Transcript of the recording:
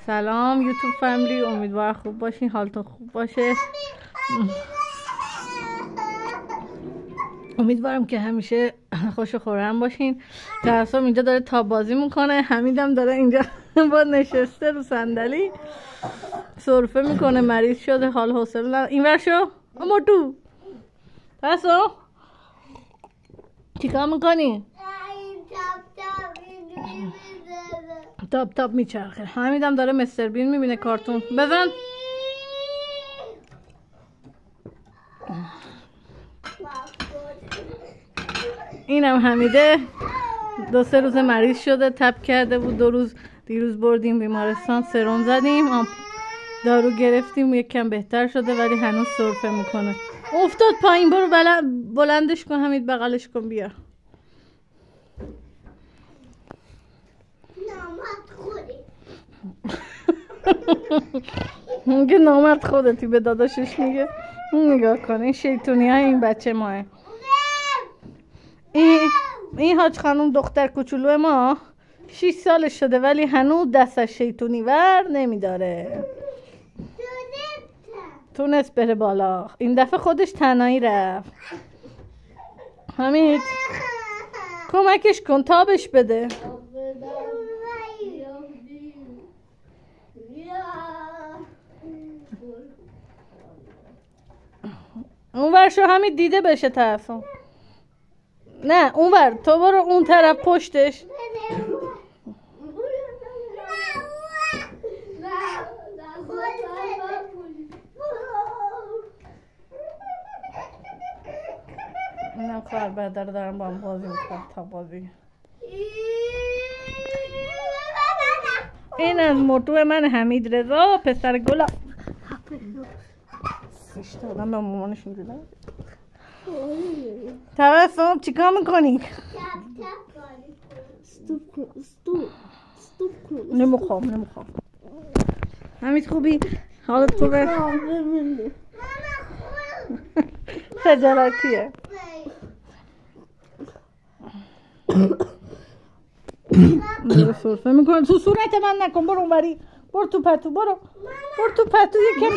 سلام یوتیوب فامیلی، امیدوارم خوب باشین، حالتون خوب باشه. امیدوارم که همیشه خوش و خورم باشین. ترسم اینجا داره تاب بازی میکنه، حمیدم داره اینجا با نشسته رو صندلی سرفه میکنه، مریض شده، حال حوصله نداره. اینور شو موتو. ترسم چیکار میکنی؟ تاب میچرخه. حمیدم داره مستر بین میبینه کارتون. بزن. اینم حمیده 2-3 روز مریض شده، تب کرده بود 2 روز. دیروز بردیم بیمارستان، سرم زدیم، دارو گرفتیم، یک کم بهتر شده ولی هنوز سرفه میکنه. افتاد پایین. برو بلندش کن حمید، بغلش کن بیا. میگه نامرد خودتی، به داداشش میگه. نگاه کن این شیطونی های این بچه ماه. این حاج خانم دختر کوچولو ما 6 سالش شده ولی هنوز دستش شیطونی ور نمیداره. تونست بره بالا. این دفعه خودش تنهایی رفت. حمید کمکش کن، تابش بده. اونور شو حمید، دیده بشه طرفم. نه اونور، تو برو اون طرف پشتش. اینم خواهر برادر دارم با هم بازی میکنم. تا بازی این از موتو من حمید رضا، پسر گلم. سشته آدم به مامانش میدونه. توسم چیکار میکنی؟ نمیخوام. حمید خوبی؟ حالت خوبه؟ خجالتیه. داره سرفه میکنه. تو صورت من نکن، برو اونوری. برو تو پتو، برو تو پتو. یکم